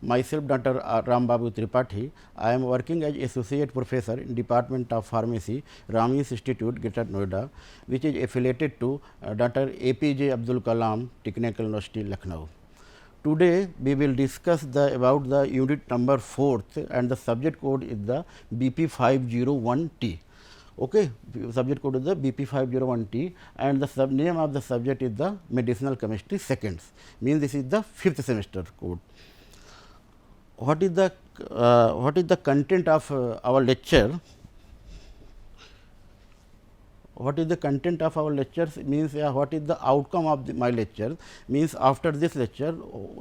Myself, Dr. Ram Babu Tripathi. I am working as Associate Professor in Department of Pharmacy, Ramis Institute, Greater Noida, which is affiliated to Dr. APJ Abdul Kalam Technical University, Lucknow. Today we will discuss about the unit number 4th, and the subject code is the BP501T. Okay, subject code is the BP501T, and the name of the subject is the medicinal chemistry seconds, means this is the 5th semester code. What is the content of our lecture? What is the content of our lectures means what is the outcome of my lecture means after this lecture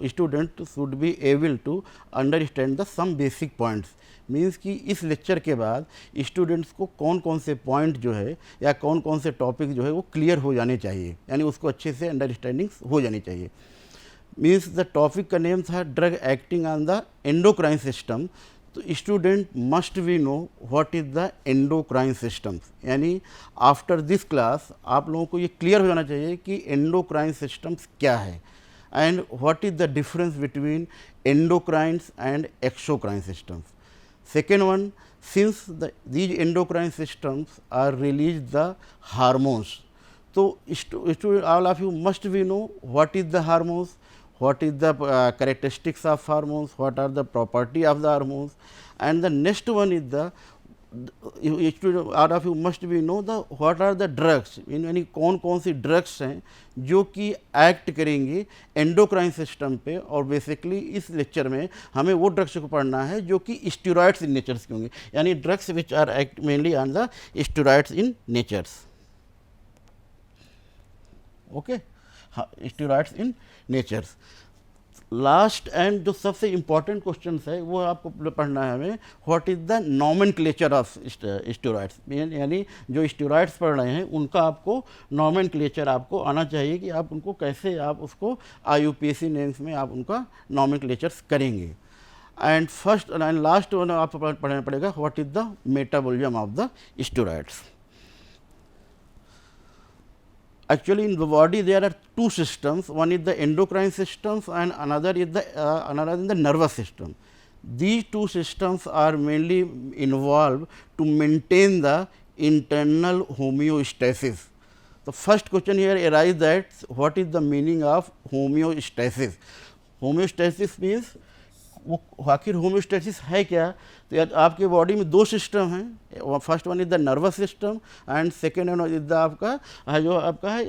student should be able to understand the some basic points, means कि इस lecture के बाद students को कौन कौन से point जो है या कौन कौन से टॉपिक जो है वो क्लियर हो जाने चाहिए, यानी उसको अच्छे से अंडरस्टैंडिंग हो जानी चाहिए. मीन्स द टॉपिक का नेम था drug acting on the endocrine system. तो student must we know what is the endocrine system, यानी आफ्टर दिस क्लास आप लोगों को ये क्लियर हो जाना चाहिए कि एंडोक्राइन सिस्टम्स क्या है and what is the difference between endocrines and exocrine systems. Second one, since these endocrine systems are release the hormones, so all of you must we know what is the hormones, what is the characteristics of hormones, what are the property of the hormones, and the next one is the all of you must be know the what are the drugs, यानी कौन कौन सी drugs हैं जो कि act करेंगे endocrine system पे. और basically इस लेक्चर में हमें वो ड्रग्स को पढ़ना है जो कि स्टेरॉइड्स इन नेचर्स के होंगे, यानी drugs which are act mainly on the steroids in natures. Okay, steroids in natures. Last end जो सबसे इम्पॉर्टेंट क्वेश्चन है वो आपको पढ़ना है हमें, what is the nomenclature of steroids, यानी जो स्टेरॉइड्स पढ़ रहे हैं उनका आपको नॉमेनक्लेचर आपको आना चाहिए कि आप उनको कैसे आप उसको IUPAC नेम्स में आप उनका नॉमेनक्लेचर्स करेंगे. And first and last one आपको पढ़ना पड़ेगा what is the metabolism of the steroids. Actually, in the body there are two systems. One is the endocrine systems and another is the nervous system. These two systems are mainly involved to maintain the internal homeostasis. The first question here arises that what is the meaning of homeostasis? Homeostasis means वो आखिर homeostasis है क्या. तो आपके body में दो system हैं, first one is the nervous system and second one is the आपका जो आपका है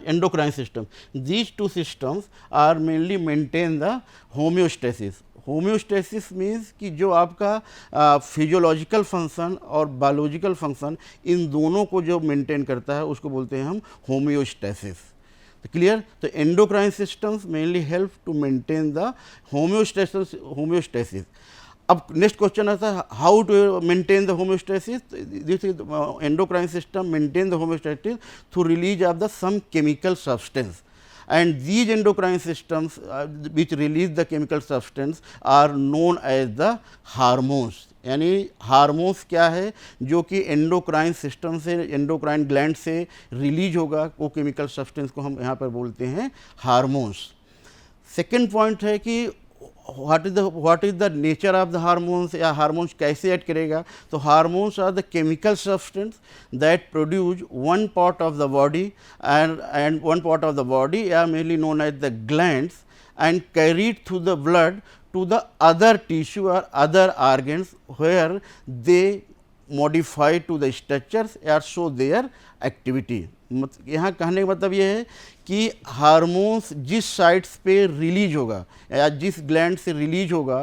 endocrine system. These two systems are mainly maintain the homeostasis. Homeostasis means कि जो आपका फिजियोलॉजिकल फंक्शन और बायोलॉजिकल फंक्शन इन दोनों को जो मेंटेन करता है उसको बोलते हैं हम होम्योस्टेसिस. क्लियर. तो endocrine systems mainly help to maintain the homeostasis. अब नेक्स्ट क्वेश्चन आता है how to maintain the homeostasis. This is endocrine system maintain the homeostasis through release of the some chemical substance, and these endocrine systems which release the chemical substance are known as the hormones. यानी hormones क्या है जो कि endocrine system से endocrine gland से release होगा, वो chemical substance को हम यहाँ पर बोलते हैं हार्मोन्स. सेकेंड पॉइंट है कि what is the nature of the hormones, या हार्मोन्स कैसे एक्ट करेगा. तो hormones are the chemical substance that produce one part of the body and one part of the body या mainly known as the glands and carried through the blood to the other tissue or other organs where they modify to the structures or show their activity. यहाँ कहने का मतलब ये है कि hormones जिस sites पे रिलीज होगा या जिस ग्लैंड से रिलीज होगा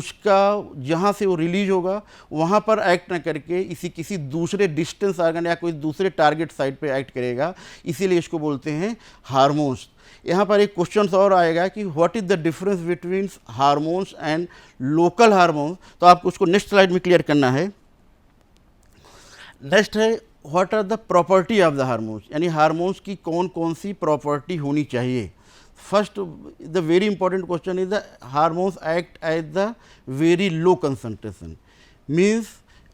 उसका जहाँ से वो रिलीज होगा वहाँ पर एक्ट न करके इसी किसी दूसरे डिस्टेंस ऑर्गन या कोई दूसरे टारगेट साइट पे एक्ट करेगा, इसीलिए इसको बोलते हैं हार्मोन्स. यहाँ पर एक क्वेश्चन और आएगा कि what is the difference between hormones and local hormones. तो आपको उसको नेक्स्ट स्लाइड में क्लियर करना है. नेक्स्ट है what are the property of the hormones, यानी हार्मोन्स की कौन कौन सी प्रॉपर्टी होनी चाहिए. First the very important question is the hormones act at the very low concentration. Means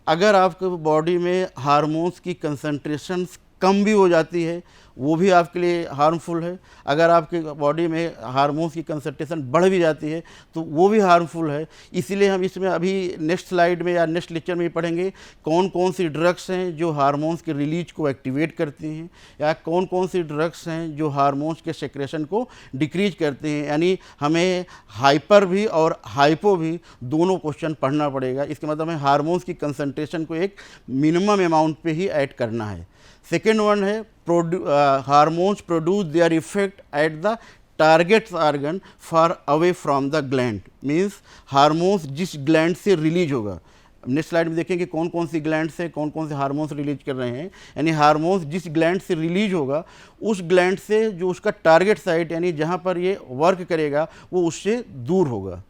अगर आपके बॉडी में हार्मोन्स की कंसंट्रेशन कम भी हो जाती है वो भी आपके लिए हार्मफुल है। अगर आपके बॉडी में हार्मोन्स की कंसंट्रेशन बढ़ भी जाती है तो वो भी हार्मफुल है। इसीलिए हम इसमें अभी नेक्स्ट स्लाइड में या नेक्स्ट लेक्चर में पढ़ेंगे कौन कौन सी ड्रग्स हैं जो हार्मोन्स के रिलीज को एक्टिवेट करती हैं, या कौन कौन सी ड्रग्स हैं जो हार्मोन्स के सेक्रेशन को डिक्रीज करते हैं। यानी हमें हाइपर भी और हाइपो भी दोनों क्वेश्चन पढ़ना पड़ेगा। इसके मतलब हमें हार्मोन्स की कंसंट्रेशन को एक मिनिमम अमाउंट पे ही ऐड करना है। सेकेंड वन है hormones produce their effect at the target organ far away from the gland, means hormones जिस ग्लैंड से रिलीज होगा। नेक्स्ट स्लाइड में देखेंगे कौन कौन सी ग्लैंड से कौन कौन से हार्मोन्स रिलीज कर रहे हैं। यानी हार्मोन्स जिस ग्लैंड से रिलीज होगा उस ग्लैंड से जो उसका टारगेट साइट यानी जहाँ पर ये वर्क करेगा वो उससे दूर होगा।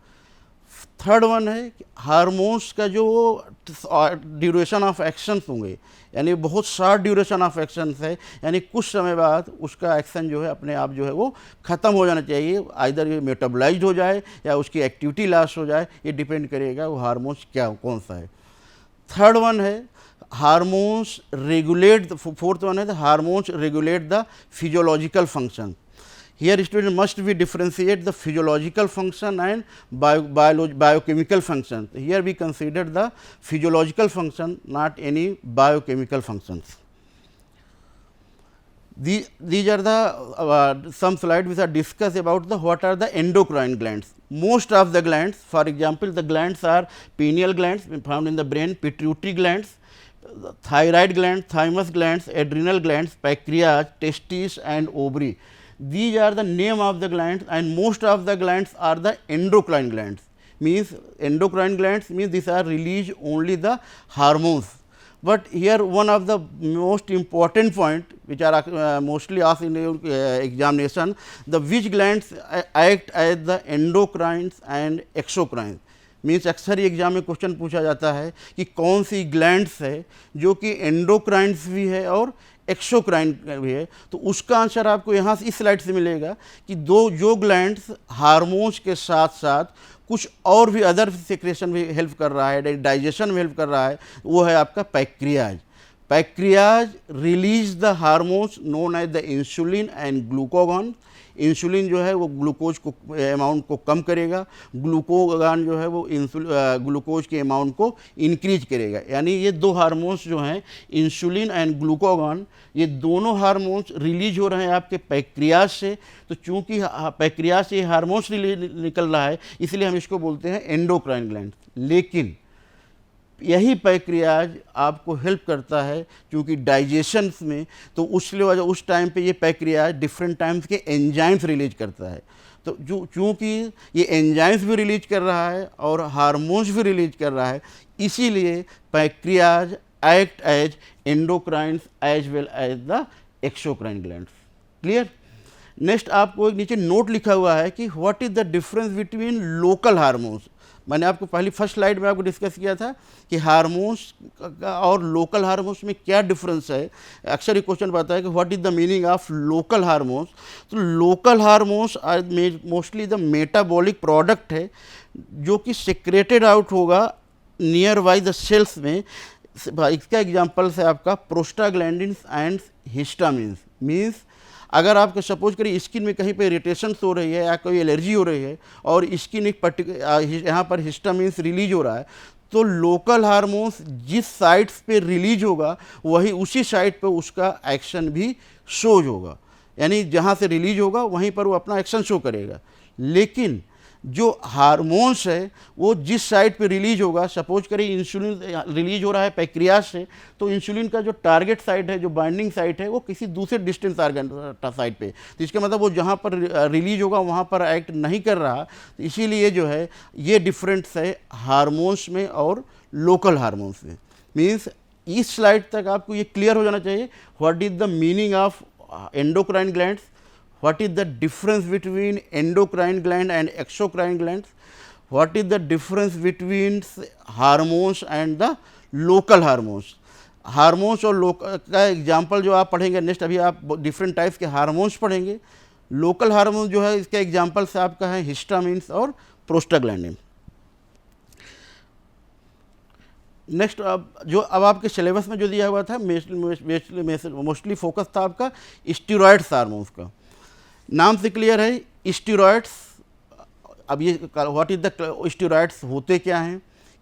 थर्ड वन है हार्मोन्स का जो ड्यूरेशन ऑफ एक्शंस होंगे, यानी बहुत शॉर्ट ड्यूरेशन ऑफ एक्शंस है, यानी कुछ समय बाद उसका एक्शन जो है अपने आप जो है वो ख़त्म हो जाना चाहिए। आइदर ये मेटाबोलाइज्ड हो जाए या उसकी एक्टिविटी लॉस हो जाए, ये डिपेंड करेगा वो हार्मोन्स क्या कौन सा है। थर्ड वन है हार्मोन्स रेगुलेट, फोर्थ वन है the hormones regulate the physiological function. Here student must be differentiate the physiological function and biochemical function. Here we consider the physiological function, not any biochemical functions. These are the some slides which are discussed about the what are the endocrine glands. Most of the glands, for example, the glands are pineal glands found in the brain, pituitary glands, thyroid gland, thymus glands, adrenal glands, pancreas, testes and ovary. These are the name of the glands, and most of the glands are the endocrine glands. Means endocrine glands means these are release only the hormones. But here one of the most important point which are mostly asked in examination, the which glands act as the endocrines and exocrines. Means अक्सर ही exam में question पूछा जाता है कि कौन सी glands है जो कि एंडोक्राइन्स भी है और एक्सोक्राइन भी है। तो उसका आंसर आपको यहाँ से इस स्लाइड से मिलेगा कि जो ग्लैंड्स हार्मोन्स के साथ साथ कुछ और भी अदर सेक्रेशन में हेल्प कर रहा है, डाइजेशन में हेल्प कर रहा है, वो है आपका pancreas. Pancreas release the hormones known as the insulin and glucagon. Insulin जो है वो ग्लूकोज को अमाउंट को कम करेगा, ग्लूकागॉन जो है वो ग्लूकोज के अमाउंट को इंक्रीज करेगा। यानी ये दो हार्मोन्स जो हैं इंसुलिन एंड ग्लूकागॉन, ये दोनों हार्मोन्स रिलीज हो रहे हैं आपके पैक्रियाज से। तो चूंकि पैक्रियाज से ये हार्मोन्स निकल रहा है इसलिए हम इसको बोलते हैं एंडोक्राइन ग्लैंड। लेकिन यही पैक्रियाज आपको हेल्प करता है क्योंकि डाइजेशन में, तो उस टाइम पे ये पैक्रियाज डिफरेंट टाइम्स के एंजाइम्स रिलीज करता है। तो चूँकि ये एंजाइम्स भी रिलीज कर रहा है और हार्मोन्स भी रिलीज कर रहा है, इसीलिए pancreas act as endocrines as well as the exocrine glands. Clear. Next आपको एक नीचे नोट लिखा हुआ है कि what is the difference between local hormones. मैंने आपको पहली फर्स्ट स्लाइड में आपको डिस्कस किया था कि हार्मोन्स और लोकल हार्मोन्स में क्या डिफरेंस है। अक्सर ये क्वेश्चन आता है कि what is the meaning of local hormones. तो local hormones are mostly the metabolic product है जो कि सेक्रेटेड आउट होगा नियर बाई द सेल्स में। इसका एग्जाम्पल है आपका प्रोस्टाग्लैंडिन्स एंड हिस्टामिन्स। मीन्स अगर आपको सपोज करिए स्किन में कहीं पे इरिटेशन हो रही है या कोई एलर्जी हो रही है और स्किन एक यहाँ पर हिस्टामिन्स रिलीज हो रहा है, तो लोकल हार्मोन्स जिस साइट्स पे रिलीज होगा वही उसी साइट पे उसका एक्शन भी शोज होगा। यानी जहाँ से रिलीज होगा वहीं पर वो अपना एक्शन शो करेगा। लेकिन जो हार्मोन्स है वो जिस साइट पे रिलीज होगा, सपोज करिए इंसुलिन रिलीज हो रहा है पैक्रियाज से, तो इंसुलिन का जो टारगेट साइट है, जो बाइंडिंग साइट है, वो किसी दूसरे डिस्टेंस आर्गन साइट पे, तो इसका मतलब वो जहाँ पर रिलीज होगा वहाँ पर एक्ट नहीं कर रहा। तो इसीलिए जो है ये डिफरेंस है हार्मोन्स में और लोकल हार्मोन्स में। मीन्स इस स्लाइड तक आपको ये क्लियर हो जाना चाहिए what is the meaning of endocrine glands, what is the difference between endocrine gland and exocrine glands, what is the difference between hormones and the local hormones। Hormones और का example जो आप पढ़ेंगे नेक्स्ट, अभी आप डिफरेंट टाइप्स के hormones पढ़ेंगे। Local hormone जो है इसका एग्जाम्पल से आपका है हिस्टामिन्स और प्रोस्टाग्लैंडिन। नेक्स्ट अब आपके सिलेबस में जो दिया हुआ था मोस्टली फोकस था आपका स्टीरॉयड्स हार्मोन्स का। नाम से क्लियर है स्टीरॉयड्स। अब ये व्हाट इज द स्टीरॉयड्स होते क्या हैं,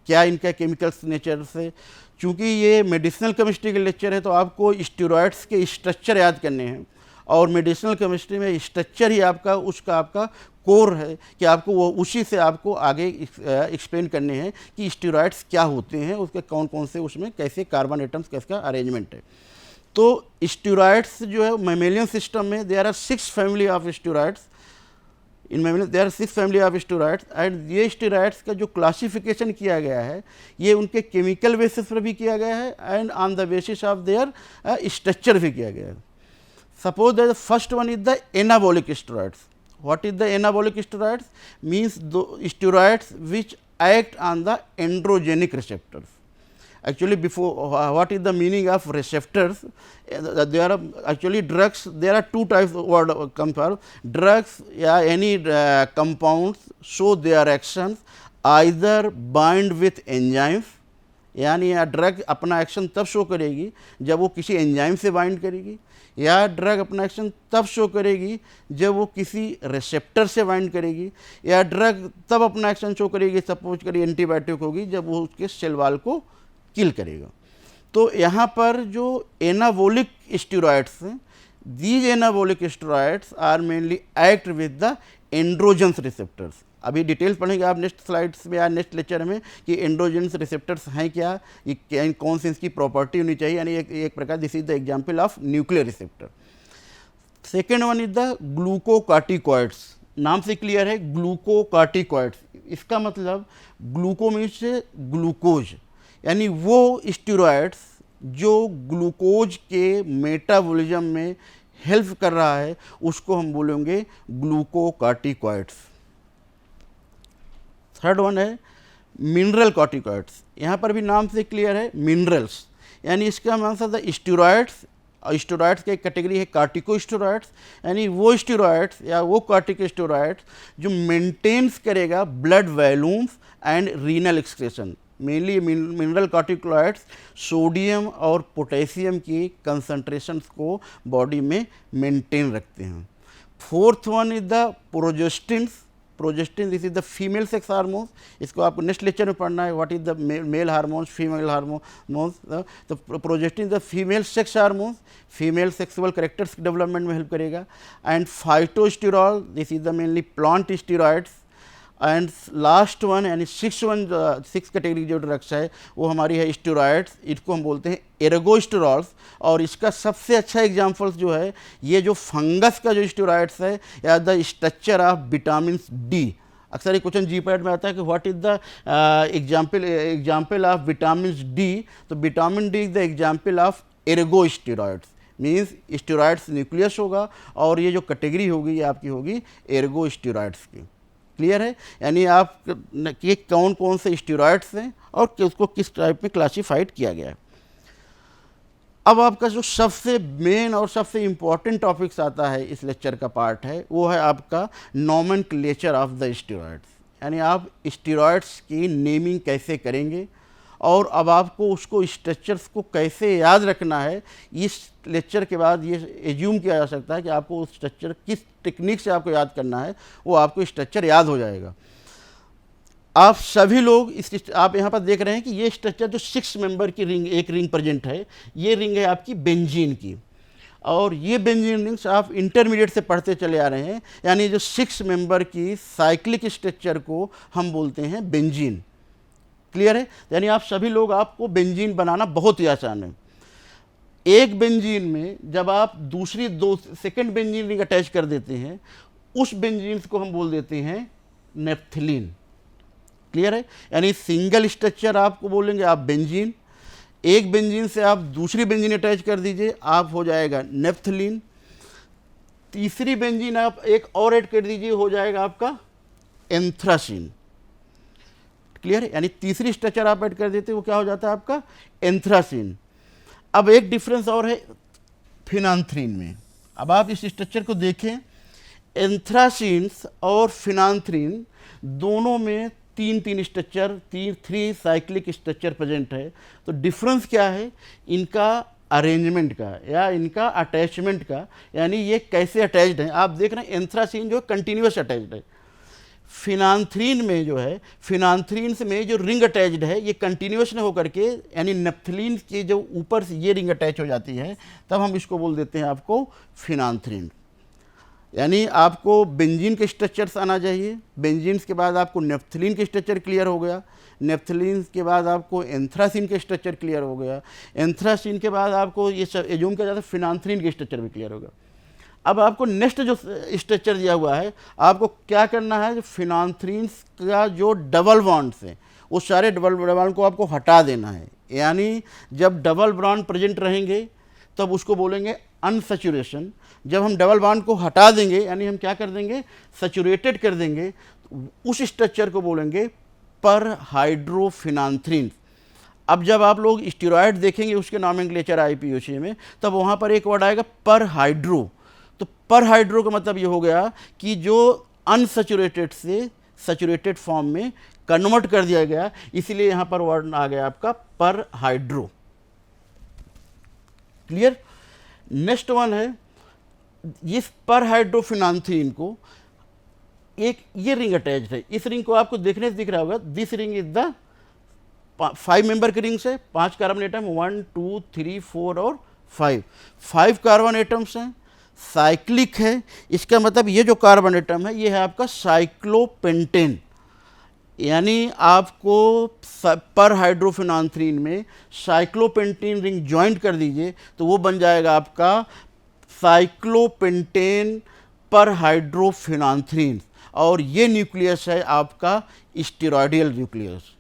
क्या इनका केमिकल्स नेचर से, चूँकि ये मेडिसिनल केमिस्ट्री के लेक्चर है तो आपको स्टीरॉयड्स के स्ट्रक्चर याद करने हैं, और मेडिसिनल केमिस्ट्री में स्ट्रक्चर ही आपका कोर है कि आपको वो उसी से आपको आगे एक्सप्लेन करने हैं कि स्टीरॉयड्स क्या होते हैं, उसके कौन कौन से उसमें कैसे कार्बन एटम्स कैसा अरेंजमेंट है। तो स्टीरॉयड्स जो है मेमेलियन सिस्टम में there are 6 family of steroids. In mammalian there are 6 family of steroids, and ये स्टीरॉयड्स का जो क्लासिफिकेशन किया गया है ये उनके केमिकल बेसिस पर भी किया गया है and on the basis of their structure भी किया गया है। Suppose that the first one is the anabolic steroids. What is the anabolic steroids? Means the steroids which act on the androgenic receptors. Actually, before what is the meaning of receptors? There are actually drugs. There are two types of word come from drugs. Yeah, any compounds show their actions either bind with enzymes, यानी या drug अपना action तब show करेगी जब वो किसी enzyme से bind करेगी, या ड्रग अपना एक्शन तब शो करेगी जब वो किसी रिसेप्टर से बाइंड करेगी, या ड्रग तब अपना एक्शन शो करेगी सपोज करिए एंटीबायोटिक होगी जब वो उसके सेल वॉल को किल करेगा। तो यहाँ पर जो एनाबोलिक स्टेरॉइड्स हैं, these anabolic steroids are mainly act with the androgens receptors. अभी डिटेल्स पढ़ेंगे आप नेक्स्ट स्लाइड्स में या नेक्स्ट लेक्चर में कि एंड्रोजन्स रिसेप्टर्स हैं क्या, ये कौन सी इसकी प्रॉपर्टी होनी चाहिए, यानी एक प्रकार this is the example of nuclear receptor. Second one is the glucocorticoids. नाम से क्लियर है ग्लूकोकार्टिकॉइड्स, इसका मतलब ग्लूको मीन्स ग्लूकोज, यानी वो स्टेरॉइड्स जो ग्लूकोज के मेटाबॉलिज्म में हेल्प कर रहा है उसको हम बोलेंगे ग्लूकोकार्टिकॉइड्स। थर्ड वन है मिनरल कॉर्टिकॉइड्स। यहाँ पर भी नाम से क्लियर है मिनरल्स, यानी इसका मतलब द स्टेरॉइड्स। स्टेरॉइड्स की एक कैटेगरी है कार्टिकोस्टेरॉइड्स, यानी वो स्टेरॉइड्स या वो कार्टिकोस्टेरॉइड्स जो मेंटेन्स करेगा blood volumes and renal excretion. Mainly mineral corticoids sodium और पोटेशियम की कंसंट्रेशंस को बॉडी में मेंटेन रखते हैं। Fourth one is the progestins. Progestin this is the female sex hormones, इसको आपको नेक्स्ट लेक्चर में पढ़ना है what is the male hormones female hormones. तो progestin the female sex hormones, female sexual characters development में help करेगा। And phytosterol this is the mainly plant steroids. And last one यानी six category जो drugs है वो हमारी है steroids, इसको हम बोलते हैं एर्गोस्टेरॉल्स। और इसका सबसे अच्छा एग्जांपल्स जो है ये जो फंगस का जो स्टेरॉइड्स है या the structure of vitamin D. अक्सर ये क्वेश्चन जी पैड में आता है कि what is the example of vitamin D, तो vitamin D is the example of ergosteroids. Means steroids nucleus होगा और ये जो कैटेगरी होगी ये आपकी होगी एर्गोस्टेरॉइड्स की। क्लियर है, यानी आप कि कौन कौन से स्टेरॉइड्स हैं और उसको किस टाइप में क्लासीफाइड किया गया है। अब आपका जो सबसे मेन और सबसे इम्पॉर्टेंट टॉपिक्स आता है इस लेक्चर का पार्ट है वो है आपका नॉमेनक्लेचर ऑफ द स्टेरॉइड्स, यानी आप स्टेरॉइड्स की नेमिंग कैसे करेंगे और अब आपको उसको स्ट्रक्चर्स को कैसे याद रखना है। इस लेक्चर के बाद ये एज्यूम किया जा सकता है कि आपको उस स्ट्रक्चर किस टेक्निक से आपको याद करना है वो आपको स्ट्रक्चर याद हो जाएगा। आप सभी लोग आप यहाँ पर देख रहे हैं कि ये स्ट्रक्चर जो 6 मेंबर की रिंग, एक रिंग प्रेजेंट है, ये रिंग है आपकी बेंजीन की, और ये बेंजीन रिंग्स आप इंटरमीडिएट से पढ़ते चले आ रहे हैं, यानी जो 6 मेंबर की साइक्लिक स्ट्रक्चर को हम बोलते हैं बेंजीन। क्लियर है, यानी आप सभी लोग आपको बेंजीन बनाना बहुत ही आसान है। एक बेंजीन में जब आप दूसरी सेकंड बेंजीन रिंग अटैच कर देते हैं उस बेंजीन को हम बोल देते हैं नेप्थलीन। क्लियर है, यानी सिंगल स्ट्रक्चर आपको बोलेंगे आप बेंजीन, एक बेंजीन से आप दूसरी बेंजीन अटैच कर दीजिए आप हो जाएगा नेप्थलीन, तीसरी बेंजीन आप एक और ऐड कर दीजिए हो जाएगा आपका एंथ्रासीन। क्लियर है, यानी तीसरी स्ट्रक्चर आप ऐड कर देते वो क्या हो जाता है आपका एंथ्रासीन। अब एक डिफरेंस और है फिनांथ्रीन में। अब आप इस स्ट्रक्चर को देखें, एंथ्रासीन और फिनांथ्रीन दोनों में तीन तीन structure, three cyclic structure present है। तो डिफरेंस क्या है इनका अरेंजमेंट का या इनका अटैचमेंट का, यानी ये कैसे अटैच्ड हैं। आप देख रहे हैं एंथ्रासीन जो कंटिन्यूस अटैच्ड है, फिनांथ्रीन में जो है, फिनांथ्रीन में जो रिंग अटैच्ड है ये कंटिन्यूस न होकर के, यानी नेप्थलीन के जो ऊपर से ये रिंग अटैच हो जाती है, तब हम इसको बोल देते हैं आपको फिनांथ्रीन। यानी आपको बेंजीन के स्ट्रक्चर्स आना चाहिए, बेंजीन के बाद आपको नेप्थलीन के स्ट्रक्चर क्लियर हो गया, नेप्थलीन के बाद आपको एंथ्रासीन के स्ट्रक्चर क्लियर हो गया, एंथ्रासीन के बाद आपको ये सब एज्यूम किया जाता है फिनांथ्रीन के स्ट्रक्चर भी क्लियर होगा। अब आपको नेक्स्ट जो स्ट्रक्चर दिया हुआ है, आपको क्या करना है, जो फिनांथ्रीन का जो डबल बॉन्ड्स हैं वो सारे डबल बॉन्ड को आपको हटा देना है। यानी जब डबल बॉन्ड प्रेजेंट रहेंगे तब उसको बोलेंगे अनसैचुरेशन। जब हम डबल बॉन्ड को हटा देंगे यानी हम क्या कर देंगे, सैचुरेटेड कर देंगे, तो उस स्ट्रक्चर को बोलेंगे पर हाइड्रोफिनांथ्रीन। अब जब आप लोग स्टेरॉयड देखेंगे उसके नॉमेनक्लेचर आईपीओसी में, तब वहाँ पर एक वर्ड आएगा पर हाइड्रो। तो पर हाइड्रो का मतलब ये हो गया कि जो अनसैचुरेटेड से सैचुरेटेड फॉर्म में कन्वर्ट कर दिया गया, इसीलिए यहाँ पर वर्ड आ गया आपका पर हाइड्रो। क्लियर। नेक्स्ट वन है, इस पर हाइड्रोफिनांथ्रीन को एक ये रिंग अटैच्ड है। इस रिंग को आपको देखने से दिख रहा होगा, this ring is the 5 member की रिंग्स है, 5 कार्बन एटम, 1 2 3 4 और 5 कार्बन एटम्स हैं, साइक्लिक है। इसका मतलब ये जो कार्बन एटम है ये है आपका साइक्लोपेंटेन। यानी आपको पर हाइड्रोफिनांथ्रीन में साइक्लोपेंटेन रिंग ज्वाइंट कर दीजिए तो वो बन जाएगा आपका साइक्लोपेंटेन पर हाइड्रोफिनांथ्रीन, और ये न्यूक्लियस है आपका स्टेरॉयडियल न्यूक्लियस।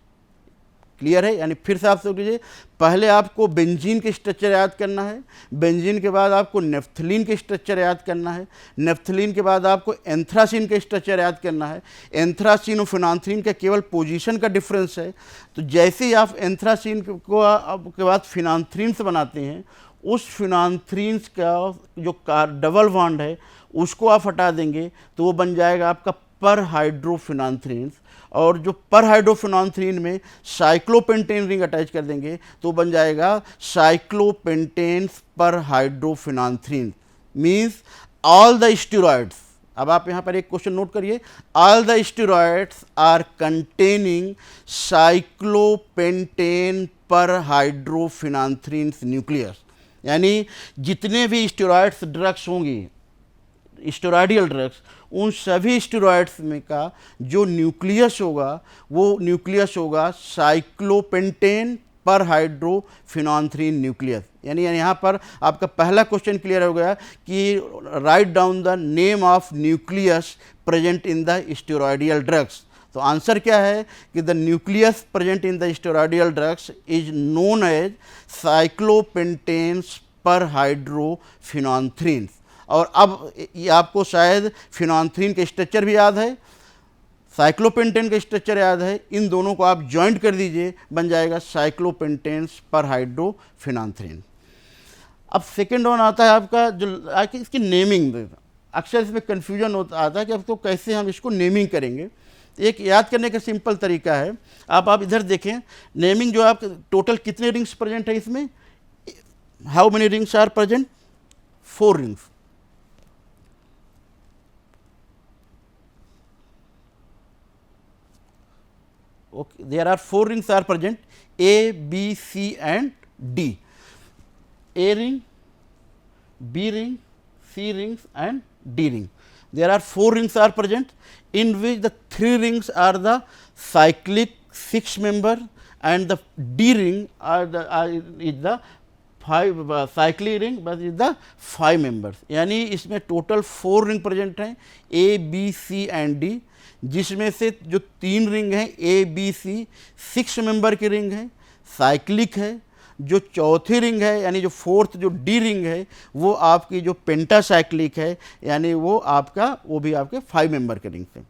क्लियर है। यानी फिर से आप सोच लीजिए, पहले आपको बेंजीन के स्ट्रक्चर याद करना है, बेंजीन के बाद आपको नेप्थलीन के स्ट्रक्चर याद करना है, नेप्थलीन के बाद आपको एंथ्रासीन के स्ट्रक्चर याद करना है। एंथ्रासीन और फिनांथ्रीन का केवल पोजीशन का डिफरेंस है। तो जैसे ही आप एंथ्रासीन को के बाद फिनांथ्रीन से बनाते हैं, उस फिनांथ्रीन का जो डबल बॉन्ड है उसको आप हटा देंगे तो वो बन जाएगा आपका पर हाइड्रोफिनांथ्रीन, और जो पर हाइड्रोफिनांथ्रीन में साइक्लोपेंटेन रिंग अटैच कर देंगे तो बन जाएगा साइक्लोपेंटेन पर हाइड्रोफिनांथ्रीन। मीन्स ऑल द स्टेरॉइड्स, अब आप यहाँ पर एक क्वेश्चन नोट करिए, all the steroids are containing cyclopentane पर हाइड्रोफिनांथ्रीन न्यूक्लियस। यानी जितने भी स्टेरॉइड्स ड्रग्स होंगी, स्टेरॉयडियल ड्रग्स, उन सभी स्टेरॉइड्स में का जो न्यूक्लियस होगा वो न्यूक्लियस होगा साइक्लोपेंटेन पर हाइड्रोफिनांथ्रीन न्यूक्लियस। यानी यहाँ पर आपका पहला क्वेश्चन क्लियर हो गया कि write down the name of nucleus present in the steroidal drugs. तो आंसर क्या है कि the nucleus present in the steroidal drugs is known as cyclopentane पर हाइड्रोफिनांथ्रीन। और अब ये आपको शायद फिनांथ्रीन के स्ट्रक्चर भी याद है, साइक्लोपेंटेन का स्ट्रक्चर याद है, इन दोनों को आप ज्वाइंट कर दीजिए, बन जाएगा साइक्लोपेंटेन पर हाइड्रोफिनांथ्रीन। अब सेकेंड वन आता है आपका जो इसकी नेमिंग। अक्सर इसमें कन्फ्यूजन होता आता है कि आपको कैसे हम इसको नेमिंग करेंगे। एक याद करने का सिंपल तरीका है, आप इधर देखें, नेमिंग जो आप टोटल कितने रिंग्स प्रेजेंट है इसमें, how many rings are present, 4 rings. Okay, there are 4 rings are present, A, B, C and D. A ring, B ring, C rings and D ring. There are 4 rings are present, in which the 3 rings are the cyclic 6 member and the D ring is the 5 cyclic ring but is the 5 members. यानी इसमें total 4 ring present हैं, A, B, C and D, जिसमें से जो 3 ring हैं A B C 6 member की ring है, cyclic है। जो चौथी रिंग है यानी जो 4th जो डी रिंग है वो आपकी जो पेंटासाइक्लिक है, यानी वो भी आपके 5 मेंबर के रिंग है।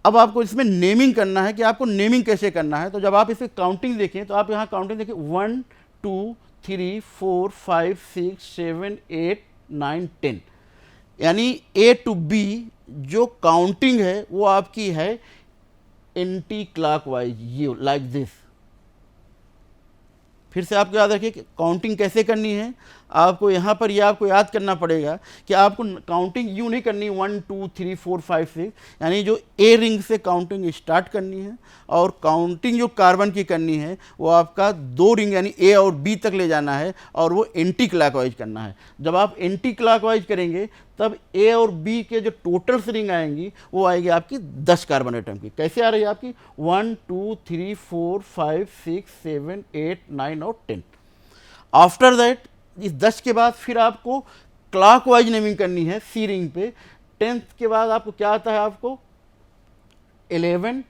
अब आपको इसमें नेमिंग करना है कि आपको नेमिंग कैसे करना है। तो जब आप इसमें काउंटिंग देखें तो आप यहाँ काउंटिंग देखिए 1 2 3 4 5 6 7 8 9 10, यानी ए टू बी जो काउंटिंग है वो आपकी है एंटी क्लॉकवाइज, ये लाइक दिस। फिर से आपको याद रखिए कि काउंटिंग कैसे करनी है। आपको यहाँ पर ये आपको याद करना पड़ेगा कि आपको काउंटिंग यूँ नहीं करनी 1 2 3 4 5 6, यानी जो ए रिंग से काउंटिंग स्टार्ट करनी है और काउंटिंग जो कार्बन की करनी है वो आपका 2 रिंग यानी ए और बी तक ले जाना है और वो एंटी क्लॉकवाइज करना है। जब आप एंटी क्लॉकवाइज करेंगे तब ए और बी के जो टोटल रिंग आएंगी वो आएगी आपकी 10 कार्बन एटम की। कैसे आ रही है आपकी 1 2 3 4 5 6 7 8 9 और 10। आफ्टर दैट इस 10 के बाद फिर आपको क्लॉकवाइज नेमिंग करनी है सी रिंग पे। 10th के बाद आपको क्या आता है, आपको 11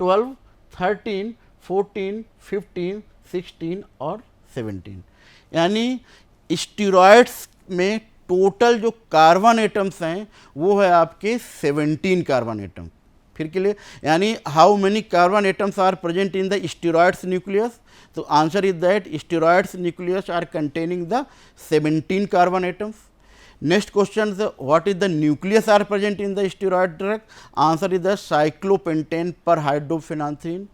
12 13 14 15 16 और 17, यानी स्टीरॉयड्स में टोटल जो कार्बन एटम्स हैं वो है आपके 17 कार्बन एटम। फिर के लिए यानी how many carbon atoms are present in the steroids nucleus, तो answer is that steroids nucleus are containing the 17 carbon atoms. Next question, what is the nucleus are present in the steroid drug, answer is the cyclopentanoperhydrophenanthrene.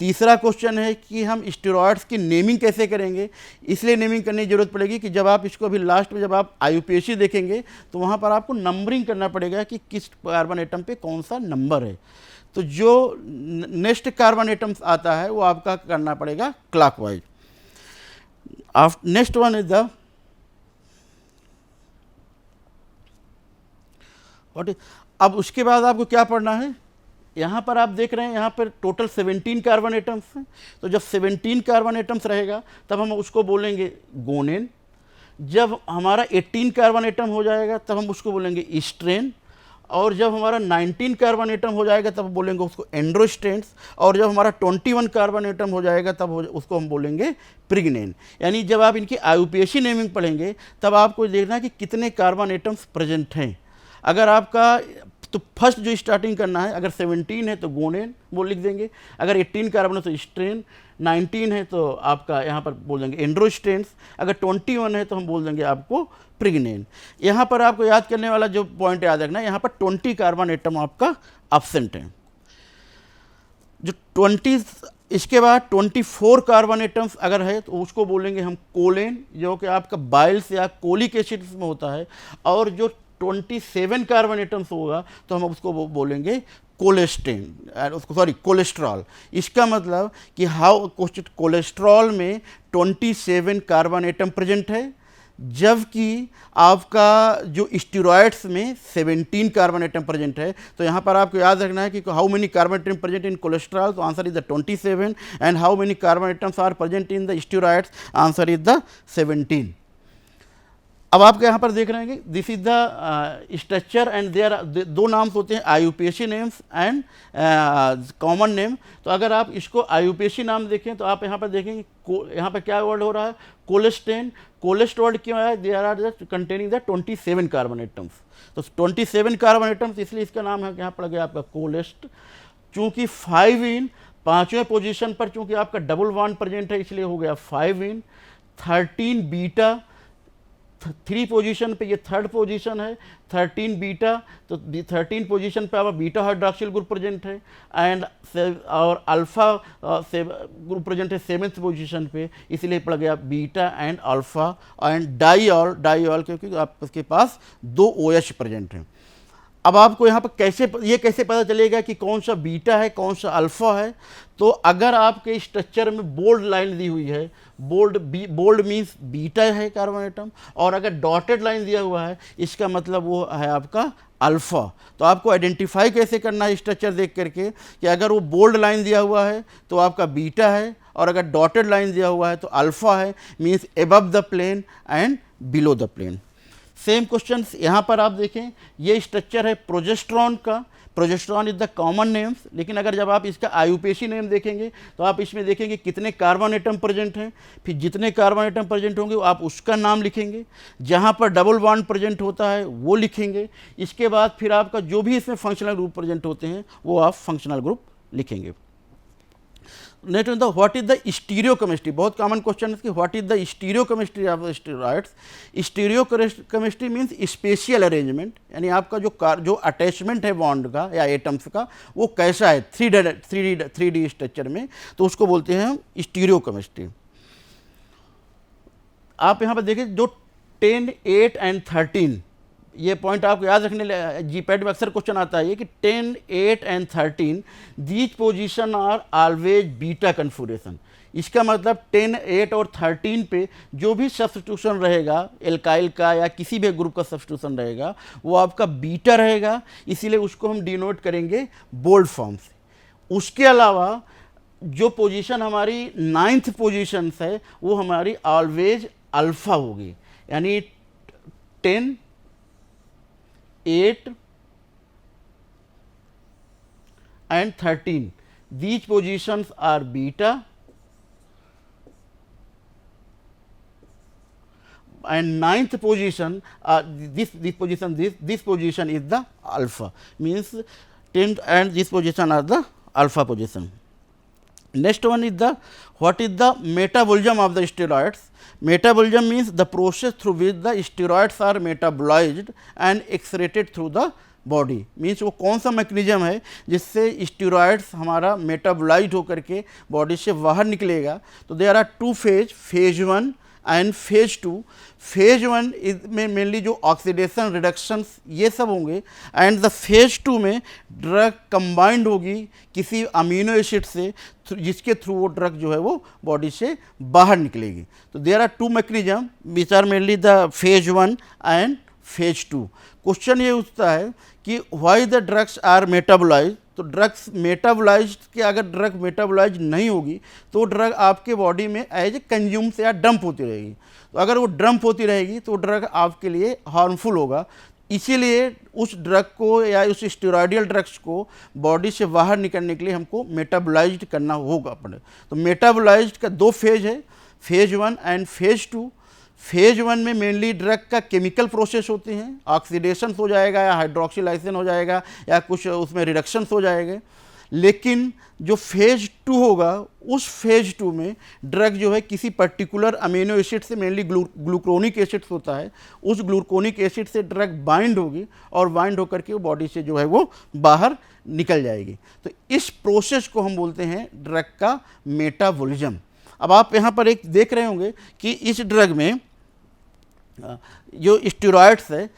तीसरा question है कि हम steroids की naming कैसे करेंगे। इसलिए naming करने की जरूरत पड़ेगी कि जब आप इसको अभी लास्ट में जब आप IUPAC देखेंगे तो वहाँ पर आपको नंबरिंग करना पड़ेगा कि किस कार्बन एटम पे कौन सा नंबर है। तो जो नेक्स्ट कार्बन एटम्स आता है वो आपका करना पड़ेगा clockwise. Next one is the what is, अब उसके बाद आपको क्या पढ़ना है, यहाँ पर आप देख रहे हैं यहाँ पर टोटल 17 कार्बन एटम्स हैं। तो जब 17 कार्बन एटम्स रहेगा तब हम उसको बोलेंगे गोनेन। जब हमारा 18 कार्बन एटम हो जाएगा तब हम उसको बोलेंगे ईस्ट्रेन। और जब हमारा 19 कार्बन एटम हो जाएगा तब बोलेंगे उसको एंड्रोस्टेंस। और जब हमारा 21 कार्बन एटम हो जाएगा तब उसको हम बोलेंगे प्रिग्नेन। यानी जब आप इनकी IUPAC नेमिंग पढ़ेंगे तब आपको देखना है कि कितने कार्बन एटम्स प्रेजेंट हैं। अगर आपका तो फर्स्ट जो स्टार्टिंग करना है, अगर 17 है तो गोनेन वो लिख देंगे, अगर 18 कार्बन है तो स्ट्रेन, 19 है तो आपका यहाँ पर बोल देंगे एंड्रोस्टेंस, अगर 21 है तो हम बोल देंगे आपको प्रिग्नेन। यहाँ पर आपको याद करने वाला जो पॉइंट याद रखना है, यहाँ पर 20 कार्बन एटम आपका एब्सेंट है। जो 20 इसके बाद 24 कार्बन एटम्स अगर है तो उसको बोलेंगे हम कोलेन, जो कि आपका बाइल्स या कोलिक एसिड में होता है। और जो 27 कार्बन एटम्स होगा तो हम उसको बोलेंगे कोलेस्टेन, उसको सॉरी कोलेस्ट्रॉल। इसका मतलब कि हाउ कोलेस्ट्रॉल में 27 कार्बन एटम प्रेजेंट है, जबकि आपका जो स्टीरॉयड्स में 17 कार्बन एटम प्रेजेंट है। तो यहाँ पर आपको याद रखना है कि how many carbon atom present in cholesterol, तो answer is the 27, and how many carbon atoms are present in the steroids, answer is the 17। अब आप यहाँ पर देख रहे हैं कि this is the structure and there दो नाम्स होते हैं, IUPAC names and common name. तो अगर आप इसको IUPAC नाम देखें तो आप यहाँ पर देखेंगे यहाँ पर क्या वर्ड हो रहा है, कोलेस्टेन। कोलेस्ट वर्ड क्यों है, there are containing the 27 carbon atoms. तो 27 कार्बन एटम्स इसलिए इसका नाम है यहाँ पड़ गया आपका कोलेस्ट। चूँकि 5 इन 5वें पोजीशन पर चूँकि आपका डबल बॉन्ड प्रेजेंट है इसलिए हो गया 5 इन। 13 बीटा 3 पोजीशन पे ये 3rd पोजीशन है, 13 बीटा, तो 13 पोजीशन पे आपका बीटा हाइड्रोक्सिल ग्रुप प्रेजेंट है। एंड और अल्फा ग्रुप प्रेजेंट है 7th पोजीशन पे, इसलिए पड़ गया beta and alpha. And diol क्योंकि आपके पास 2 OH प्रेजेंट हैं। अब आपको यहाँ पर कैसे पता चलेगा कि कौन सा बीटा है कौन सा अल्फा है, तो अगर आपके स्ट्रक्चर में बोल्ड लाइन दी हुई है, बोल्ड मीन्स बीटा है कार्बन एटम, और अगर डॉटेड लाइन दिया हुआ है इसका मतलब वो है आपका अल्फा। तो आपको आइडेंटिफाई कैसे करना है स्ट्रक्चर देख करके कि अगर वो बोल्ड लाइन दिया हुआ है तो आपका बीटा है, और अगर डॉटेड लाइन दिया हुआ है तो अल्फा है, means above the plane and below the plane. Same question यहाँ पर आप देखें, ये स्ट्रक्चर है प्रोजेस्ट्रॉन का, progesterone is the common names. लेकिन अगर जब आप इसका IUPAC नेम देखेंगे तो आप इसमें देखेंगे कितने कार्बन एटम प्रेजेंट हैं, फिर जितने कार्बन एटम प्रेजेंट होंगे आप उसका नाम लिखेंगे, जहाँ पर डबल बॉन्ड प्रेजेंट होता है वो लिखेंगे। इसके बाद फिर आपका जो भी इसमें फंक्शनल ग्रुप प्रेजेंट होते हैं वो आप फंक्शनल ग्रुप लिखेंगे। Next the what is the stereochemistry, बहुत कॉमन क्वेश्चन है कि what is the stereochemistry of steroids. Stereochemistry means spatial arrangement, यानी आपका जो अटैचमेंट है बॉन्ड का या एटम्स का वो कैसा है 3D स्ट्रक्चर में, तो उसको बोलते हैं हम स्टीरियोकेमिस्ट्री। आप यहाँ पर देखिए जो 10, 8 एंड 13, ये पॉइंट आपको याद रखने, जीपैट में अक्सर क्वेश्चन आता है कि 10, 8 and 13 these position are always beta configuration. इसका मतलब 10, 8 और 13 पे जो भी सब्स्टिट्यूशन रहेगा एल्काइल का या किसी भी ग्रुप का सब्स्टिट्यूशन रहेगा वो आपका बीटा रहेगा, इसीलिए उसको हम डिनोट करेंगे बोल्ड फॉर्म से। उसके अलावा जो पोजीशन हमारी 9th पोजीशन है वो हमारी ऑलवेज अल्फा होगी, यानी 10, 8 and 13 these positions are beta and 9th position this position is the alpha, means 10 and this position are the alpha position. Next one is the what is the metabolism of the steroids. Metabolism means the process through which the steroids are metabolized and excreted through the body, means वो कौन सा mechanism है जिससे steroids हमारा metabolise होकर के body से बाहर निकलेगा। तो there are 2 phase, phase 1 and phase 2। Phase 1 में मेनली जो ऑक्सीडेशन रिडक्शंस ये सब होंगे, एंड द फेज 2 में ड्रग कंबाइंड होगी किसी अमीनो एसिड से जिसके थ्रू वो ड्रग जो है वो बॉडी से बाहर निकलेगी। तो there are 2 mechanism which are mainly the phase 1 and phase 2। Question ये उठता है कि why the drugs are metabolise. तो ड्रग्स मेटाबोलाइज के अगर ड्रग मेटाबोलाइज नहीं होगी तो ड्रग आपके बॉडी में एज ए कंज्यूम से या डंप होती रहेगी। तो अगर वो डंप होती रहेगी तो ड्रग आपके लिए हार्मफुल होगा, इसीलिए उस ड्रग को या उस स्टेरॉयडल ड्रग्स को बॉडी से बाहर निकलने के लिए हमको मेटाबोलाइज्ड करना होगा अपने। तो मेटाबोलाइज्ड का 2 फेज है, फेज 1 एंड फेज 2। फेज 1 में मेनली ड्रग का केमिकल प्रोसेस होते हैं, ऑक्सीडेशन हो जाएगा या हाइड्रोक्सिलाइजेशन हो जाएगा या कुछ उसमें रिडक्शंस हो जाएंगे। लेकिन जो फेज 2 होगा उस फेज 2 में ड्रग जो है किसी पर्टिकुलर अमीनो एसिड से, मेनली ग्लूकोनिक एसिड होता है, उस ग्लूकोनिक एसिड से ड्रग बाइंड होगी और बाइंड होकर के बॉडी से जो है वो बाहर निकल जाएगी। तो इस प्रोसेस को हम बोलते हैं ड्रग का मेटाबॉलिज्म। अब आप यहाँ पर एक देख रहे होंगे कि इस ड्रग में जो स्टेरॉइड्स है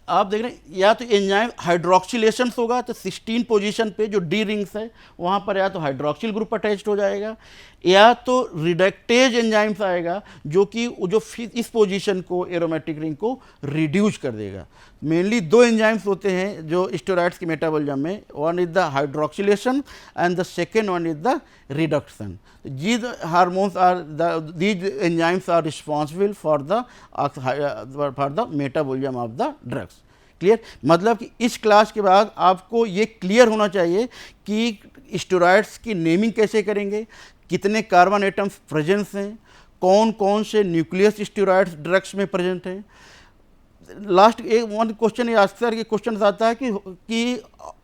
आप देख रहे हैं, या तो एंजाइम हाइड्रोक्सिलेशन होगा तो 16 पोजीशन पे जो डी रिंग्स है वहाँ पर या तो हाइड्रोक्सिल ग्रुप अटैच्ड हो जाएगा या तो रिडक्टेज एंजाइम्स आएगा जो कि जो इस पोजीशन को एरोमेटिक रिंग को रिड्यूस कर देगा। मेनली 2 एंजाइम्स होते हैं जो स्टेरॉइड्स के मेटाबॉलिज्म में, one is the hydroxylation and the second one is the reduction. These hormones are these enzymes are responsible for the metabolism of the drugs. Clear, मतलब कि इस क्लास के बाद आपको ये क्लियर होना चाहिए कि स्टेरॉइड्स की नेमिंग कैसे करेंगे, कितने कार्बन एटम्स प्रेजेंस हैं, कौन कौन से न्यूक्लियस स्टेरॉइड्स ड्रग्स में प्रेजेंट हैं। लास्ट एक वन क्वेश्चन अक्सर के क्वेश्चन आता है कि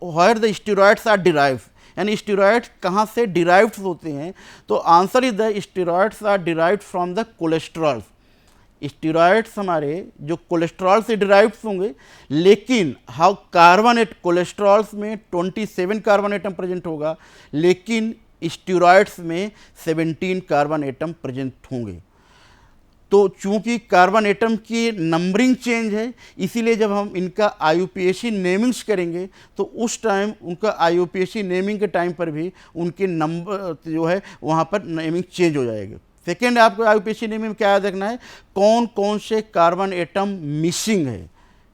where the steroids are derived, यानी स्टेरॉइड्स कहाँ से डिराइव्ड होते हैं। तो answer is the steroids are derived from the cholesterol. Steroids हमारे जो कोलेस्ट्रॉल से डिराइव्ड होंगे, लेकिन हाउ कार्बोनेट कोलेस्ट्रॉल्स में 27 कार्बन एटम प्रेजेंट होगा, लेकिन स्टेरॉइड्स में 17 कार्बन एटम प्रेजेंट होंगे। तो चूंकि कार्बन एटम की नंबरिंग चेंज है, इसीलिए जब हम इनका IUPAC नेमिंग्स करेंगे तो उस टाइम उनका IUPAC नेमिंग के टाइम पर भी उनके नंबर जो है वहाँ पर नेमिंग चेंज हो जाएगी। सेकेंड, आपको IUPAC नेमिंग में क्या याद रखना है, कौन कौन से कार्बन एटम मिसिंग है।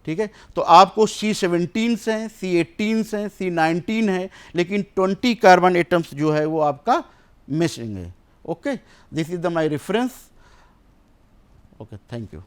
ठीक है, तो आपको C17 हैं, C18 हैं, C19 है, लेकिन 20 कार्बन एटम्स जो है वो आपका मिसिंग है। Okay, this is the my reference. Okay, thank you.